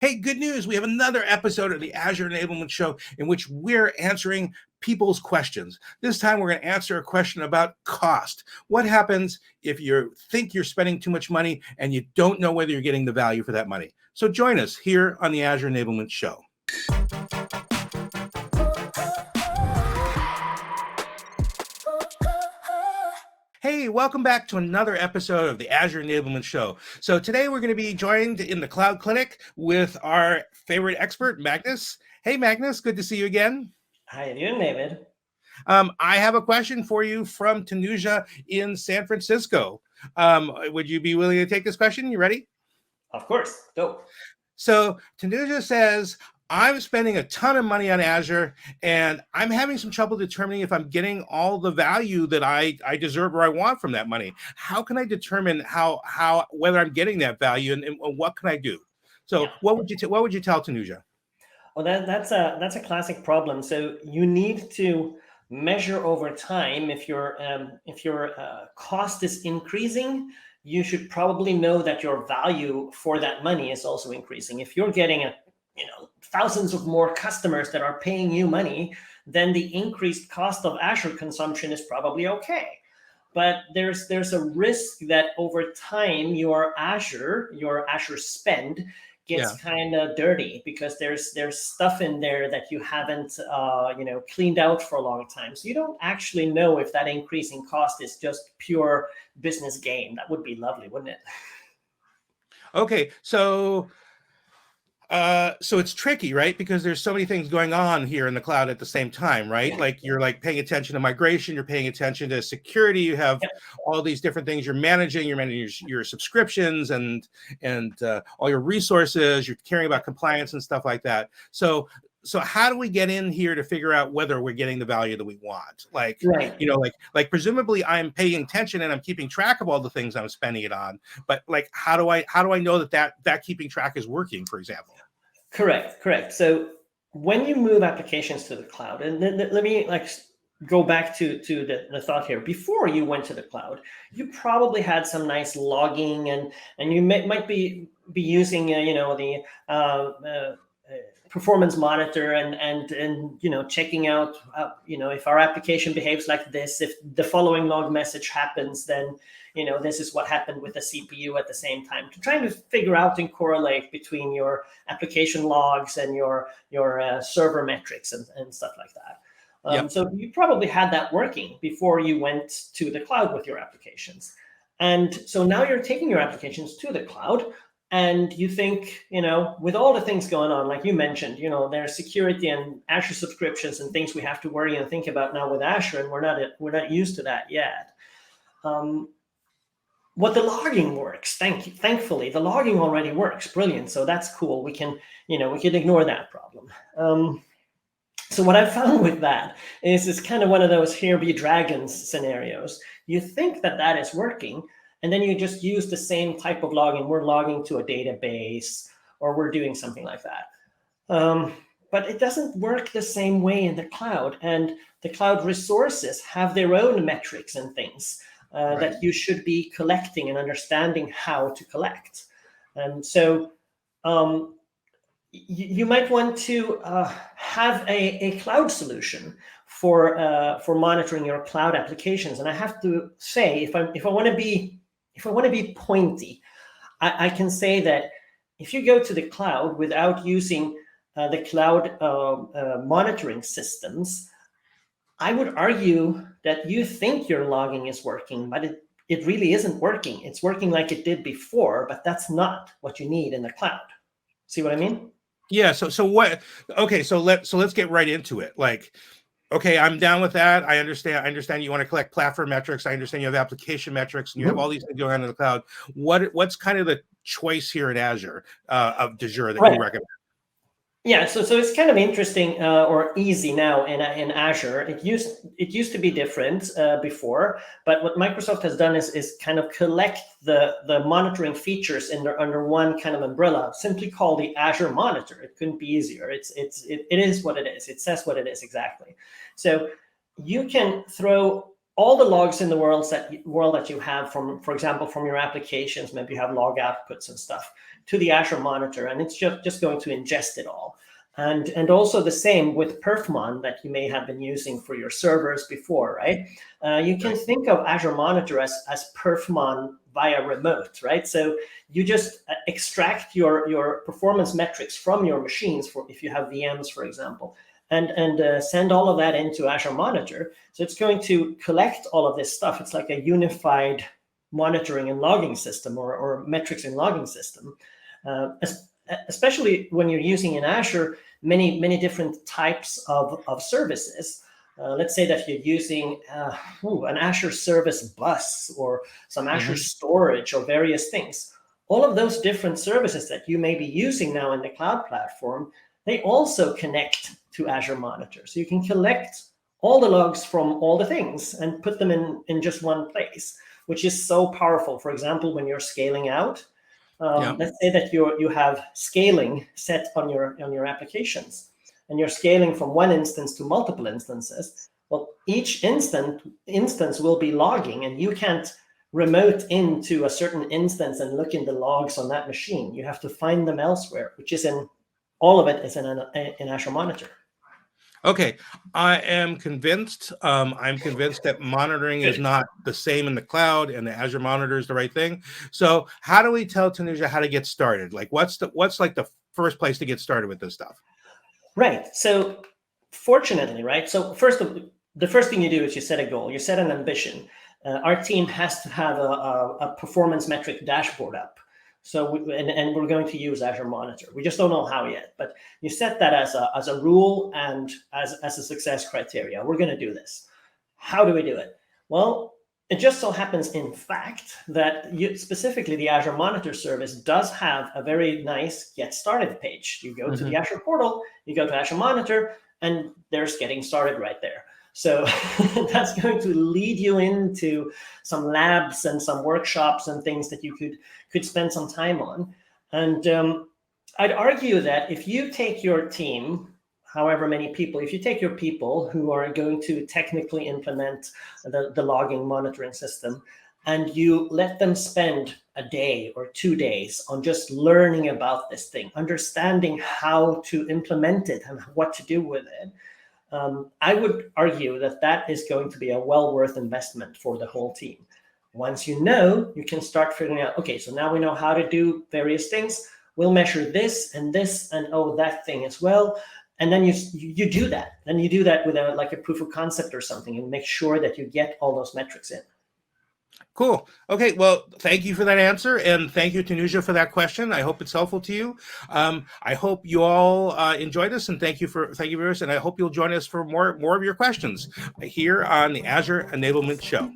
Hey, good news. We have another episode of the Azure Enablement Show in which we're answering people's questions. This time, we're going to answer a question about cost. What happens if you think you're spending too much money and you don't know whether you're getting the value for that money? So join us here on the Azure Enablement Show. Hey, welcome back to another episode of the Azure Enablement Show. So today we're going to be joined in the Cloud Clinic with our favorite expert, Magnus. Hey, Magnus, good to see you again. How you doing, David? I have a question for you from Tanuja in San Francisco. Would you be willing to take this question? You ready? Of course, go. So Tanuja says, I'm spending a ton of money on Azure, and I'm having some trouble determining if I'm getting all the value that I deserve or I want from that money. How can I determine whether I'm getting that value, and what can I do? So what would you tell Tanuja? Well, that's a classic problem. So you need to measure over time. If your cost is increasing, you should probably know that your value for that money is also increasing. If you're getting thousands of more customers that are paying you money, then the increased cost of Azure consumption is probably okay. But there's a risk that over time your Azure spend gets kind of dirty because there's stuff in there that you haven't cleaned out for a long time. So you don't actually know if that increase in cost is just pure business gain. That would be lovely, wouldn't it? Okay, so it's tricky, right? Because there's so many things going on here in the cloud at the same time, right? Like you're paying attention to migration, you're paying attention to security, you have all these different things you're managing your subscriptions and all your resources, you're caring about compliance and stuff like that. So how do we get in here to figure out whether we're getting the value that we want? Like presumably I'm paying attention and I'm keeping track of all the things I'm spending it on, but how do I know that keeping track is working, for example? Correct. So when you move applications to the cloud, and let me go back to the thought here. Before you went to the cloud, you probably had some nice logging, and you might be using the performance monitor and checking out if our application behaves like this, if the following log message happens, then this is what happened with the CPU at the same time, trying to figure out and correlate between your application logs and your server metrics and stuff like that. So you probably had that working before you went to the cloud with your applications. And so now you're taking your applications to the cloud, and you think, with all the things going on, like you mentioned, there's security and Azure subscriptions and things we have to worry and think about now with Azure, and we're not used to that yet. What the logging works, thankfully, the logging already works, brilliant. So that's cool. We can ignore that problem. So what I've found with that is it's kind of one of those here be dragons scenarios. You think that is working, and then you just use the same type of logging. We're logging to a database, or we're doing something like that. But it doesn't work the same way in the cloud. And the cloud resources have their own metrics and things that you should be collecting and understanding how to collect. And so you might want to have a cloud solution for monitoring your cloud applications. And I have to say, if I want to be pointy, I can say that if you go to the cloud without using the cloud monitoring systems, I would argue that you think your logging is working, but it really isn't working. It's working like it did before, but that's not what you need in the cloud. See what I mean? Yeah. So what? Okay. So let's get right into it. Okay, I'm down with that. I understand you want to collect platform metrics. I understand you have application metrics, and you have all these things going on in the cloud. What's kind of the choice here in Azure of Azure that you recommend? Yeah, so it's kind of interesting or easy now in Azure. It used to be different before, but what Microsoft has done is kind of collect the monitoring features under one kind of umbrella, simply called the Azure Monitor. It couldn't be easier. It is what it is. It says what it is exactly. So you can throw all the logs in the world that you have from, for example, from your applications. Maybe you have log outputs and stuff to the Azure Monitor, and it's just going to ingest it all. And also the same with Perfmon that you may have been using for your servers before, right? You can think of Azure Monitor as Perfmon via remote, right? So you just extract your performance metrics from your machines, for if you have VMs, for example, and send all of that into Azure Monitor. So it's going to collect all of this stuff. It's like a unified monitoring and logging system, or metrics and logging system. Especially when you're using in Azure many different types of services. Let's say that you're using an Azure service bus or some Azure storage or various things. All of those different services that you may be using now in the cloud platform, they also connect to Azure Monitor. So you can collect all the logs from all the things and put them in just one place, which is so powerful. For example, when you're scaling out, let's say that you have scaling set on your applications, and you're scaling from one instance to multiple instances. Well, each instance will be logging, and you can't remote into a certain instance and look in the logs on that machine. You have to find them elsewhere, which is all of it is in Azure Monitor. Okay, I am convinced. I'm convinced that monitoring is not the same in the cloud, and the Azure Monitor is the right thing. So, how do we tell Tanuja how to get started? Like, what's like the first place to get started with this stuff? Right. So, fortunately, right. So, the first thing you do is you set a goal. You set an ambition. Our team has to have a performance metric dashboard up. So and we're going to use Azure Monitor. We just don't know how yet, but you set that as a rule and as a success criteria. We're going to do this. How do we do it? Well, it just so happens, in fact, that specifically the Azure Monitor service does have a very nice Get Started page. You go to the Azure portal, you go to Azure Monitor, and there's Getting Started right there. So that's going to lead you into some labs and some workshops and things that you could spend some time on. And I'd argue that if you take your team, however many people, if you take your people who are going to technically implement the logging monitoring system, and you let them spend a day or 2 days on just learning about this thing, understanding how to implement it and what to do with it, I would argue that is going to be a well worth investment for the whole team. Once you know, you can start figuring out, okay, so now we know how to do various things. We'll measure this and that thing as well. And then you do that. And you do that with like a proof of concept or something, and make sure that you get all those metrics in. Cool. Okay. Well, thank you for that answer, and thank you, Tanuja, for that question. I hope it's helpful to you. I hope you all enjoyed this, and thank you, viewers. And I hope you'll join us for more of your questions here on the Azure Enablement Show.